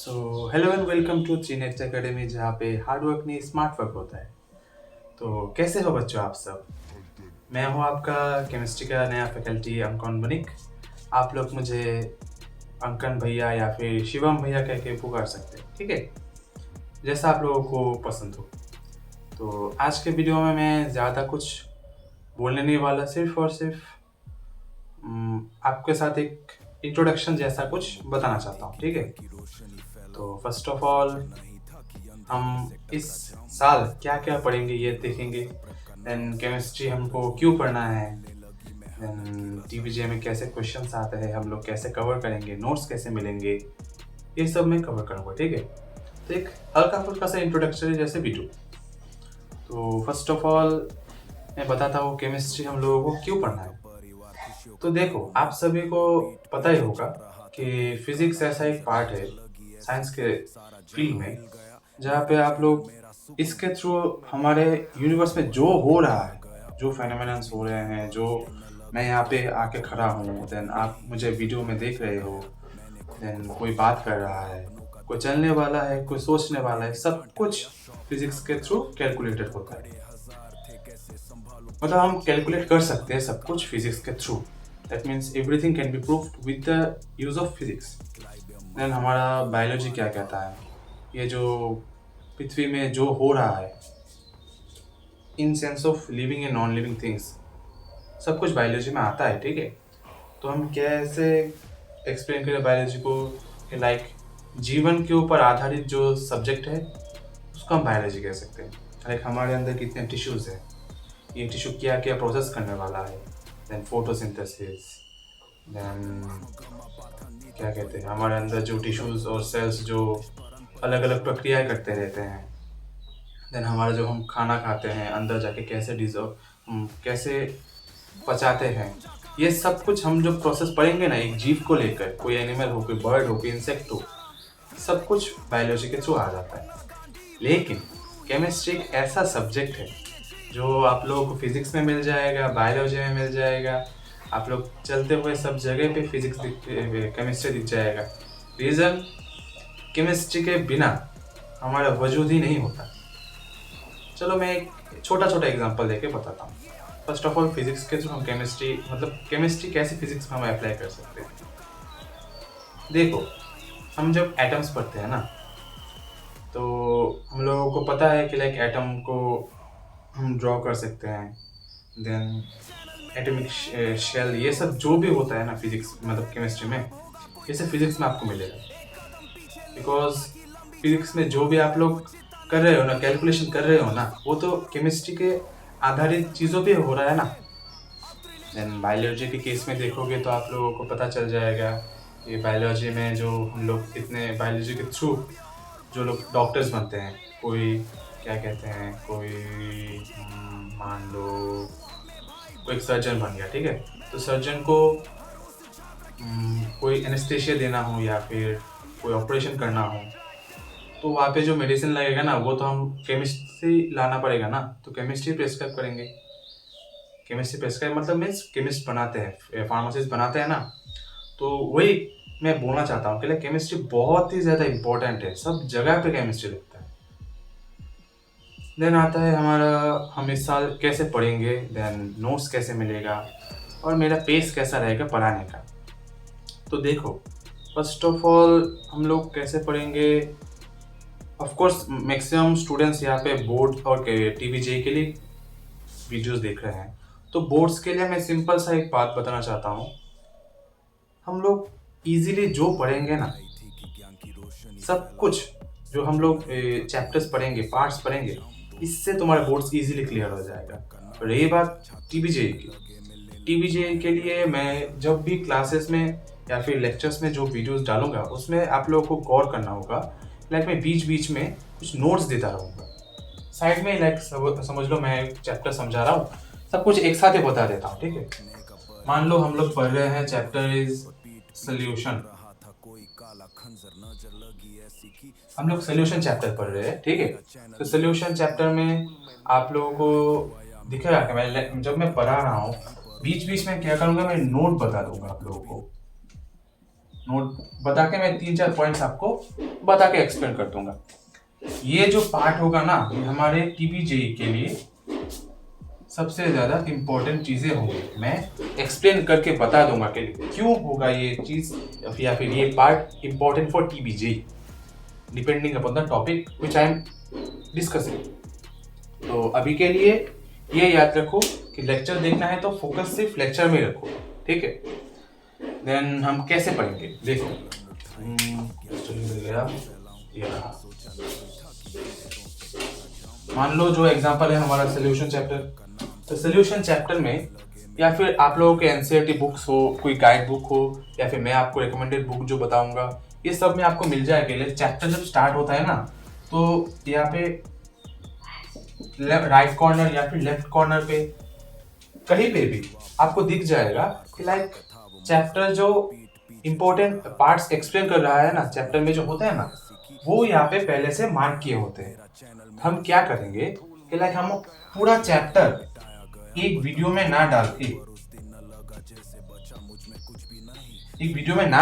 Hello and welcome to चीनेट academy जहाँ पे हार्ड वर्क नहीं स्मार्ट वर्क होता है। तो कैसे हो बच्चों आप सब। मैं हूँ आपका केमिस्ट्री का नया फैकल्टी अंकन बनिक। आप लोग मुझे अंकन भैया या फिर शिवम भैया कह के पुकार सकते हैं, ठीक है, जैसा आप लोगों को पसंद हो। तो आज के वीडियो में मैं ज़्यादा कुछ बोलने नहीं वाला, सिर्फ और सिर्फ आपके साथ एक इंट्रोडक्शन जैसा कुछ बताना चाहता हूँ, ठीक है। तो फर्स्ट ऑफ ऑल हम इस साल क्या क्या पढ़ेंगे ये देखेंगे। देन केमिस्ट्री हमको क्यों पढ़ना है। देन टीवीजे में कैसे क्वेश्चंस आते हैं, हम लोग कैसे कवर करेंगे, नोट्स कैसे मिलेंगे, ये सब मैं कवर करूँगा, ठीक है। तो एक हल्का फुल्का सा इंट्रोडक्शन जैसे वीडियो। तो फर्स्ट ऑफ ऑल मैं बताता हूँ केमिस्ट्री हम लोगों को क्यों पढ़ना है। तो देखो आप सभी को पता ही होगा कि फिजिक्स ऐसा एक पार्ट है साइंस के फील्ड में जहाँ पे आप लोग इसके थ्रू हमारे यूनिवर्स में जो हो रहा है, जो फेनोमेनन्स हो रहे हैं, जो मैं यहाँ पे आके खड़ा हूँ, देन आप मुझे वीडियो में देख रहे हो, देन कोई बात कर रहा है, कोई चलने वाला है, कोई सोचने वाला है, सब कुछ फिजिक्स के थ्रू कैलकुलेटेड होता है। मतलब हम कैलकुलेट कर सकते हैं सब कुछ फिजिक्स के थ्रू। That means everything can be proved with the use of physics. Then हमारा बायोलॉजी क्या कहता है, ये जो पृथ्वी में जो हो रहा है in sense of living and non living things, सब कुछ बायोलॉजी में आता है, ठीक है। तो हम कैसे एक्सप्लेन करें बायोलॉजी को कि लाइक जीवन के ऊपर आधारित जो सब्जेक्ट है उसको हम बायोलॉजी कह सकते हैं। लाइक हमारे अंदर कितने टिश्यूज़ हैं, ये टिश्यू क्या क्या प्रोसेस करने वाला है, देन फोटोसिंथेसिस, देन क्या कहते हैं हमारे अंदर जो टिश्यूज़ और सेल्स जो अलग अलग प्रक्रियाएं करते रहते हैं, देन हमारा जो हम खाना खाते हैं अंदर जाके कैसे डिजर्व कैसे पचाते हैं, ये सब कुछ हम जो प्रोसेस पढ़ेंगे ना एक जीव को लेकर, कोई एनिमल हो, कोई बर्ड हो, कोई इंसेक्ट हो, सब कुछ बायोलॉजी के थ्रू आ जाता है। लेकिन केमिस्ट्री एक ऐसा सब्जेक्ट है जो आप लोगों को फिजिक्स में मिल जाएगा, बायोलॉजी में मिल जाएगा, आप लोग चलते हुए सब जगह पे फिजिक्स केमिस्ट्री दिख जाएगा। रीज़न, केमिस्ट्री के बिना हमारा वजूद ही नहीं होता। चलो मैं एक छोटा छोटा एग्जांपल देके बताता हूँ। फर्स्ट ऑफ ऑल फिजिक्स के थ्रू हम केमिस्ट्री, मतलब केमिस्ट्री कैसे फिजिक्स में हम अप्लाई कर सकते हैं। देखो हम जब एटम्स पढ़ते हैं ना, तो हम लोगों को पता है कि लाइक एटम को हम ड्रॉ कर सकते हैं, देन एटॉमिक शेल, ये सब जो भी होता है ना फिजिक्स मतलब केमिस्ट्री में, ये सब फिजिक्स में आपको मिलेगा। बिकॉज फिजिक्स में जो भी आप लोग कर रहे हो ना, कैलकुलेशन कर रहे हो ना, वो तो केमिस्ट्री के आधारित चीज़ों पे हो रहा है ना। देन बायोलॉजी के केस में देखोगे तो आप लोगों को पता चल जाएगा कि बायोलॉजी में जो हम लोग इतने बायोलॉजी के थ्रू जो लोग डॉक्टर्स बनते हैं, कोई क्या कहते हैं, कोई मान लो कोई एक सर्जन बन गया, ठीक है। तो सर्जन को कोई एनेस्थेशिया देना हो या फिर कोई ऑपरेशन करना हो, तो वहाँ पे जो मेडिसिन लगेगा ना वो तो हम केमिस्ट्री लाना पड़ेगा ना, तो केमिस्ट्री प्रेस्क्राइब करेंगे। केमिस्ट्री प्रेस्क्राइब मतलब मीन्स केमिस्ट बनाते हैं, फार्मासिस्ट बनाते हैं ना। तो वही मैं बोलना चाहता हूँ कि केमिस्ट्री बहुत ही ज़्यादा इम्पोर्टेंट है, सब जगह पे केमिस्ट्री लगता है। देन आता है हमारा हम इस साल कैसे पढ़ेंगे, देन नोट्स कैसे मिलेगा और मेरा पेस कैसा रहेगा पढ़ाने का। तो देखो फर्स्ट ऑफ ऑल हम लोग कैसे पढ़ेंगे। ऑफ कोर्स मैक्सिमम स्टूडेंट्स यहाँ पे बोर्ड और टीवीजे के लिए वीडियोस देख रहे हैं, तो बोर्ड्स के लिए मैं सिंपल सा एक बात बताना चाहता हूँ। हम लोग इजीली जो पढ़ेंगे ना, सब कुछ जो हम लोग चैप्टर्स पढ़ेंगे, पार्ट्स पढ़ेंगे, इससे तुम्हारे बोर्ड्स इजीली क्लियर हो जाएगा। और रही बात टीवीजे की, टीवीजे के लिए मैं जब भी क्लासेस में या फिर लेक्चर्स में जो वीडियोस डालूंगा उसमें आप लोगों को गौर करना होगा। लाइक मैं बीच बीच में कुछ नोट्स देता रहूँगा साइड में, लाइक समझ लो मैं एक चैप्टर समझा रहा हूँ, सब कुछ एक साथ ही बता देता हूँ, ठीक है। मान लो हम लोग पढ़ रहे हैं चैप्टर इज सोल्यूशन, हम लोग सोल्यूशन चैप्टर पढ़ रहे हैं, ठीक है। तो सोल्यूशन चैप्टर में आप लोगों को दिखेगा कि मैं जब मैं पढ़ा रहा हूँ बीच बीच में क्या करूँगा, मैं नोट बता दूंगा आप लोगों को। नोट बता के मैं 3-4 पॉइंट्स आपको बता के एक्सप्लेन कर दूंगा। ये जो पार्ट होगा ना, ये हमारे टीबीजेई के लिए सबसे ज्यादा इंपॉर्टेंट चीजें होंगी। मैं एक्सप्लेन करके बता दूंगा कि क्यों होगा ये चीज या फिर ये पार्ट इंपॉर्टेंट फॉर टीबीजेई depending upon the topic which I am discussing. तो अभी के लिए ये याद रखो कि लेक्चर देखना है तो फोकस सिर्फ लेक्चर में रखो, ठीक है। देन हम कैसे पढ़ेंगे, देखो ये रहा। मान लो जो एग्जांपल है हमारा सोल्यूशन चैप्टर, तो सोल्यूशन चैप्टर में या फिर आप लोगों के एनसीईआरटी बुक्स हो, कोई गाइड बुक हो, या फिर मैं आपको रिकमेंडेड बुक जो बताऊंगा, ये सब में आपको मिल जाएगा। चैप्टर जब स्टार्ट होता है ना, तो यहाँ पे राइट कॉर्नर या फिर लेफ्ट कॉर्नर पे कहीं पे भी आपको दिख जाएगा कि लाइक चैप्टर जो इंपॉर्टेंट पार्ट्स एक्सप्लेन कर रहा है ना, चैप्टर में जो होते हैं ना, वो यहाँ पे पहले से मार्क किए होते हैं। हम क्या करेंगे कि लाइक हम पूरा चैप्टर एक वीडियो में ना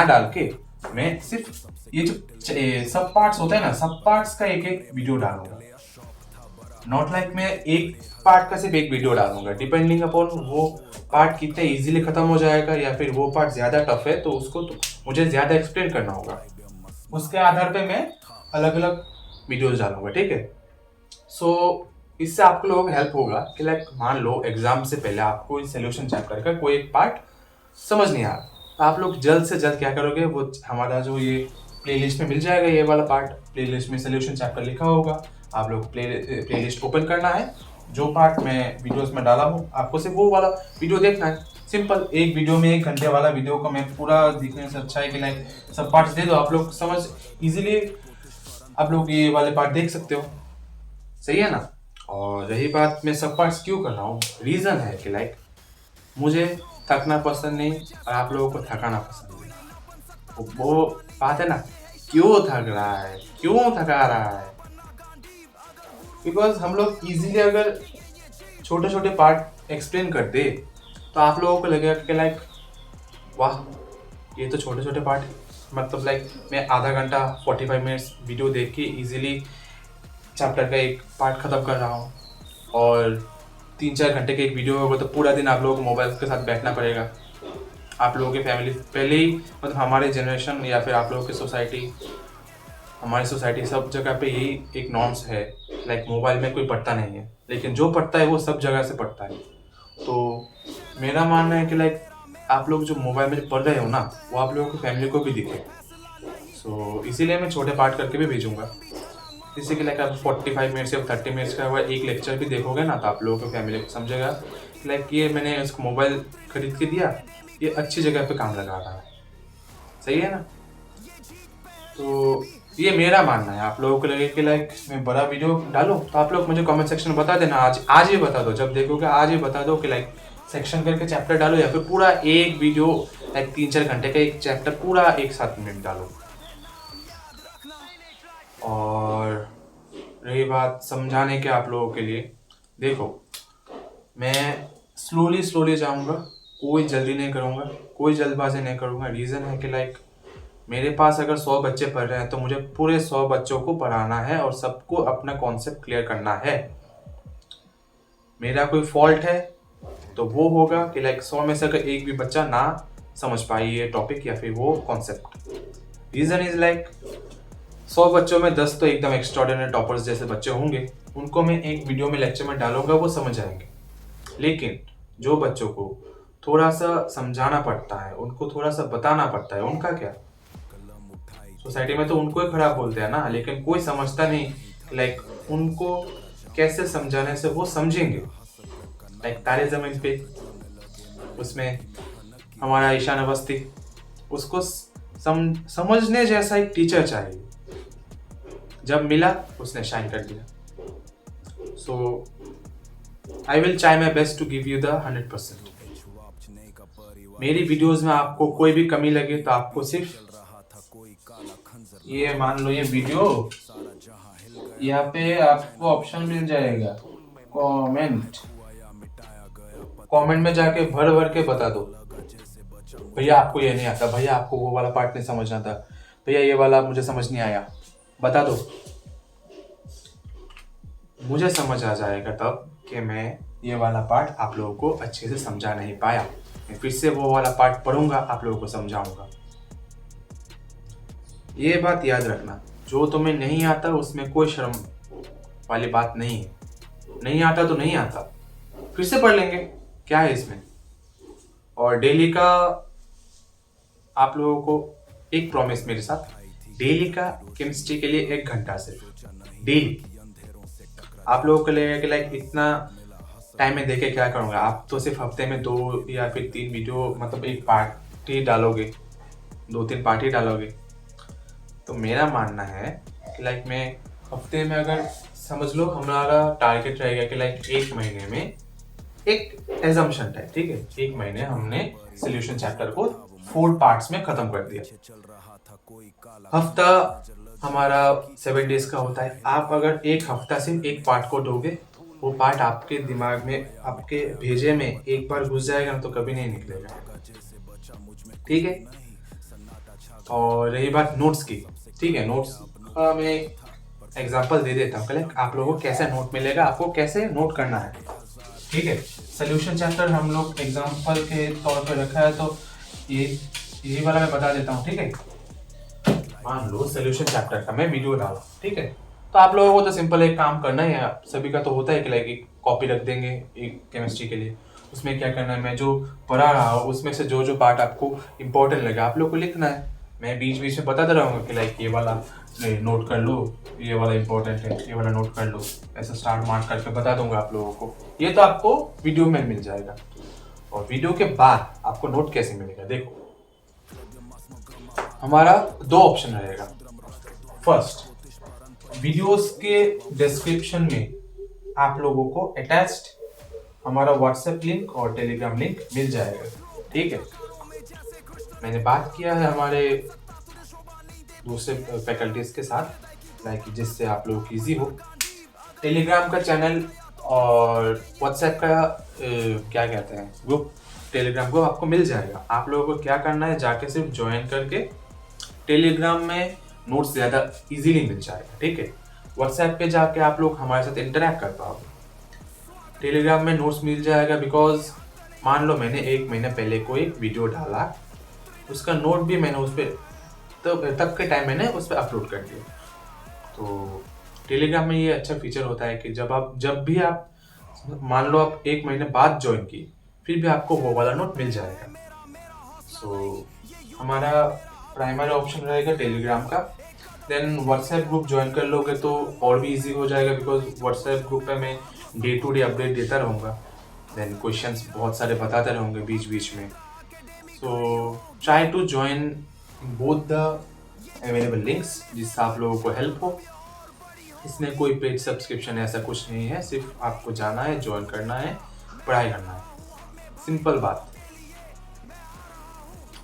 डाल के मैं सिर्फ ये जो सब पार्ट्स होते हैं ना, सब पार्ट्स का एक एक वीडियो डालूंगा। नॉट लाइक मैं एक पार्ट का सिर्फ एक वीडियो डालूंगा, डिपेंडिंग अपॉन वो पार्ट कितने इजीली खत्म हो जाएगा या फिर वो पार्ट ज्यादा टफ है तो उसको तो मुझे ज्यादा एक्सप्लेन करना होगा। उसके आधार पे मैं अलग अलग वीडियोस डालूंगा, ठीक है। सो इससे आपको लोगों को हेल्प होगा कि लाइक मान लो एग्जाम से पहले आपको इस सोल्यूशन चैप्टर का कोई एक पार्ट समझ नहीं आ रहा, तो आप लोग जल्द से जल्द क्या करोगे, वो हमारा जो ये प्लेलिस्ट में मिल जाएगा, ये वाला पार्ट प्लेलिस्ट में सोल्यूशन चैप्टर लिखा होगा। आप लोग प्लेलिस्ट ओपन करना है, जो पार्ट मैं वीडियोस में डाला हूँ आपको सिर्फ वो वाला वीडियो देखना है। सिंपल, एक वीडियो में 1 घंटे वाला वीडियो को मैं पूरा देखने से अच्छा है कि लाइक सब पार्ट्स दे दो, आप लोग समझ इजीली आप लोग ये वाले पार्ट देख सकते हो, सही है ना। और रही बात मैं सब पार्ट्स क्यों कर रहा हूँ, रीज़न है कि लाइक मुझे थकना पसंद नहीं और आप लोगों को थकाना पसंद नहीं। वो बात है ना, क्यों थक रहा है, क्यों थका रहा है, बिकॉज हम लोग इजीली अगर छोटे छोटे पार्ट एक्सप्लेन कर दे तो आप लोगों को लगेगा कि लाइक वाह ये तो छोटे छोटे पार्ट, मतलब लाइक मैं आधा घंटा 45 मिनट्स वीडियो देख के इजीली चैप्टर का एक पार्ट खत्म कर रहा हूँ, और 3-4 घंटे का एक वीडियो होगा तो पूरा दिन आप लोगों को मोबाइल के साथ बैठना पड़ेगा। आप लोगों की फैमिली पहले ही, मतलब हमारे जनरेशन या फिर आप लोगों की सोसाइटी, हमारी सोसाइटी सब जगह पे यही एक नॉर्म्स है, लाइक मोबाइल में कोई पढ़ता नहीं है, लेकिन जो पढ़ता है वो सब जगह से पढ़ता है। तो मेरा मानना है कि लाइक आप लोग जो मोबाइल में पढ़ रहे हो ना, वो आप लोगों की फैमिली को भी दिखे। सो इसीलिए मैं छोटे पार्ट करके भी भेजूंगा, जिससे कि लाइक आप 45 मिनट्स या 30 मिनट्स का अगर एक लेक्चर भी देखोगे ना, तो आप लोगों की फैमिली को समझेगा लाइक ये मैंने इसको मोबाइल खरीद के दिया, ये अच्छी जगह पे काम लगा रहा है, सही है ना। तो ये मेरा मानना है। आप लोगों को लगे कि लाइक मैं बड़ा वीडियो डालूं, तो आप लोग मुझे कमेंट सेक्शन में बता देना, आज ही बता दो, जब देखोगे आज ही बता दो कि लाइक सेक्शन करके चैप्टर डालो या फिर पूरा एक वीडियो लाइक 3-4 घंटे का एक चैप्टर पूरा एक साथ में डालो। और रही बात समझाने के आप लोगों के लिए, देखो मैं स्लोली जाऊंगा, कोई जल्दी नहीं करूंगा, कोई जल्दबाजी नहीं करूंगा। रीज़न है कि लाइक मेरे पास अगर 100 बच्चे पढ़ रहे हैं तो मुझे पूरे 100 बच्चों को पढ़ाना है और सबको अपना कॉन्सेप्ट क्लियर करना है। मेरा कोई फॉल्ट है तो वो होगा कि लाइक 100 में से अगर एक भी बच्चा ना समझ पाए ये टॉपिक या फिर वो कॉन्सेप्ट। रीज़न इज लाइक 100 बच्चों में 10 तो एकदम एक्स्ट्राऑर्डिनरी टॉपर्स जैसे बच्चे होंगे, उनको मैं एक वीडियो में लेक्चर में डालूंगा, वो समझ जाएंगे। लेकिन जो बच्चों को थोड़ा सा समझाना पड़ता है, उनको थोड़ा सा बताना पड़ता है, उनका क्या, सोसाइटी में तो उनको ही खराब बोलते हैं ना, लेकिन कोई समझता नहीं लाइक उनको कैसे समझाने से वो समझेंगे। लाइक तारे जमीन पे उसमें हमारा ईशान अवस्थी, उसको समझने जैसा एक टीचर चाहिए, जब मिला उसने शाइन कर दिया। So I will try my best to give you the 100%। मेरी वीडियोस में आपको कोई भी कमी लगे तो आपको सिर्फ ये मान लो, ये वीडियो यहाँ पे आपको ऑप्शन मिल जाएगा कमेंट में जाके भर भर के बता दो भैया आपको ये नहीं आता, भैया आपको वो वाला पार्ट नहीं समझना था, भैया ये वाला मुझे समझ नहीं आया, बता दो। मुझे समझ आ जाएगा तब कि मैं ये वाला पार्ट आप लोगों को अच्छे से समझा नहीं पाया। मैं फिर से वो वाला पार्ट पढ़ूंगा, आप लोगों को समझाऊंगा। ये बात याद रखना, जो तुम्हें नहीं आता उसमें कोई शर्म वाली बात नहीं है। नहीं आता तो नहीं आता, फिर से पढ़ लेंगे, क्या है इसमें। और डेली का आप लोगों को एक प्रॉमिस मेरे साथ, डेली का केमिस्ट्री के लिए 1 घंटा सिर्फ डेली। आप लोगों के लिए कि लाइक इतना टाइम में देके क्या करूँगा, आप तो सिर्फ हफ्ते में 2 या फिर 3 वीडियो, मतलब एक पार्टी डालोगे, 2-3 पार्टी डालोगे। तो मेरा मानना है कि लाइक मैं हफ्ते में, अगर समझ लो हमारा टारगेट रहेगा कि लाइक 1 महीने में, एक एजम्पशन टाइप, ठीक है, 1 महीने हमने सोल्यूशन चैप्टर को 4 पार्ट्स में खत्म कर दिया। हफ्ता हमारा 7 डेज का होता है। आप अगर एक हफ्ता सिर्फ एक पार्ट को दोगे, वो पार्ट आपके दिमाग में, आपके भेजे में एक बार घुस जाएगा ना तो कभी नहीं निकलेगा, ठीक है। और रही बात नोट्स की, ठीक है, नोट्स का मैं एग्जांपल दे देता हूँ, कल आप लोगों को कैसे नोट मिलेगा, आपको कैसे नोट करना है, ठीक है। सोल्यूशन चैप्टर हम लोग एग्जांपल के तौर पे रखा है, तो यही वाला मैं बता देता हूँ, ठीक है। मान लो सोल्यूशन चैप्टर का मैं वीडियो डाला, ठीक है, तो आप लोगों को तो सिंपल एक काम करना है, सभी का तो होता है कि लाइक एक कॉपी रख देंगे एक केमिस्ट्री के लिए। उसमें क्या करना है, मैं जो पढ़ा रहा हूँ उसमें से जो जो पार्ट आपको इंपॉर्टेंट लगे आप लोग को लिखना है। मैं बीच बीच में बताता रहूँगा कि लाइक ये वाला नोट कर लो, ये वाला इंपॉर्टेंट है, ये वाला नोट कर लो, ऐसा स्टार मार्क करके बता दूंगा आप लोगों को। ये तो आपको वीडियो में मिल जाएगा। और वीडियो के बाद आपको नोट कैसे मिलेगा, देखो हमारा 2 ऑप्शन रहेगा। फर्स्ट, वीडियोस के डिस्क्रिप्शन में आप लोगों को अटैच्ड हमारा व्हाट्सएप लिंक और टेलीग्राम लिंक मिल जाएगा, ठीक है। मैंने बात किया है हमारे दूसरे फैकल्टीज के साथ, लाइक जिससे आप लोगों को ईजी हो। टेलीग्राम का चैनल और व्हाट्सएप का क्या कहते हैं ग्रुप, टेलीग्राम ग्रुप आपको मिल जाएगा। आप लोगों को क्या करना है, जाके सिर्फ ज्वाइन करके टेलीग्राम में नोट्स ज़्यादा इजीली मिल जाएगा, ठीक है। व्हाट्सएप पे जाके आप लोग हमारे साथ इंटरेक्ट कर पाओगे, टेलीग्राम में नोट्स मिल जाएगा। बिकॉज मान लो मैंने 1 महीने पहले कोई वीडियो डाला, उसका नोट भी मैंने उस पर तो तब के टाइम मैंने उस पर अपलोड कर दिया। तो टेलीग्राम में ये अच्छा फीचर होता है कि जब भी आप मान लो आप 1 महीने बाद ज्वाइन किए, फिर भी आपको वो वाला नोट मिल जाएगा। सो हमारा प्राइमरी ऑप्शन रहेगा टेलीग्राम का। देन व्हाट्सएप ग्रुप ज्वाइन कर लोगे तो और भी इजी हो जाएगा, बिकॉज व्हाट्सएप ग्रुप पे मैं डे टू डे अपडेट देता रहूँगा। देन क्वेश्चंस बहुत सारे बताते रहूँगे बीच बीच में। So try to join both the available links, जिससे आप लोगों को हेल्प हो। इसमें कोई पेड सब्सक्रिप्शन ऐसा कुछ नहीं है, सिर्फ आपको जाना है, ज्वाइन करना है, पढ़ाई करना है, सिंपल बात,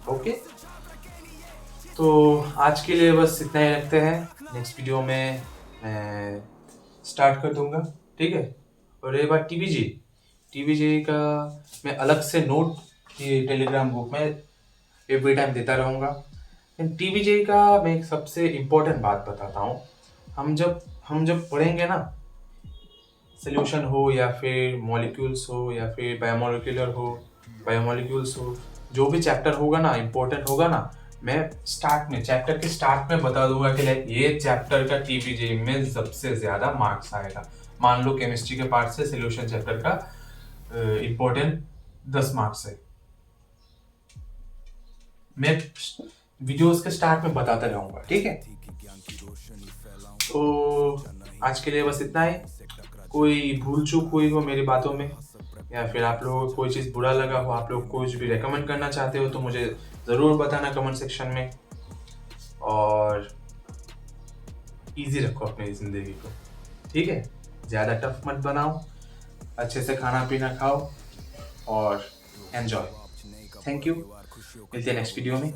ओके। तो आज के लिए बस इतना ही रखते हैं, नेक्स्ट वीडियो में मैं स्टार्ट कर दूंगा, ठीक है। और ये बात टीवीजी का मैं अलग से नोट ये टेलीग्राम ग्रुप में एवरी टाइम देता रहूँगा। टीवीजी का मैं एक सबसे इम्पोर्टेंट बात बताता हूँ। हम जब पढ़ेंगे ना, सोल्यूशन हो या फिर मॉलिक्यूल्स हो या फिर बायोमोलिक्यूल्स हो, जो भी चैप्टर होगा ना, इम्पोर्टेंट होगा ना, मैं चैप्टर के स्टार्ट में बता दूंगा कि लाइक ये चैप्टर का टीपीजे में सबसे ज्यादा मार्क्स आएगा। मान लो केमिस्ट्री के पार्ट से सोल्यूशन चैप्टर का इम्पोर्टेंट 10 मार्क्स है, मैं वीडियोस के स्टार्ट में बताता रहूंगा, ठीक है। तो आज के लिए बस इतना ही। कोई भूल चूक हुई हो मेरी बातों में, या फिर आप लोगों को कोई चीज़ बुरा लगा हो, आप लोग कुछ भी रेकमेंड करना चाहते हो, तो मुझे ज़रूर बताना कमेंट सेक्शन में। और इजी रखो अपनी ज़िंदगी को, ठीक है। ज़्यादा टफ मत बनाओ, अच्छे से खाना पीना खाओ और एन्जॉय। थैंक यू, मिलते हैं नेक्स्ट वीडियो में।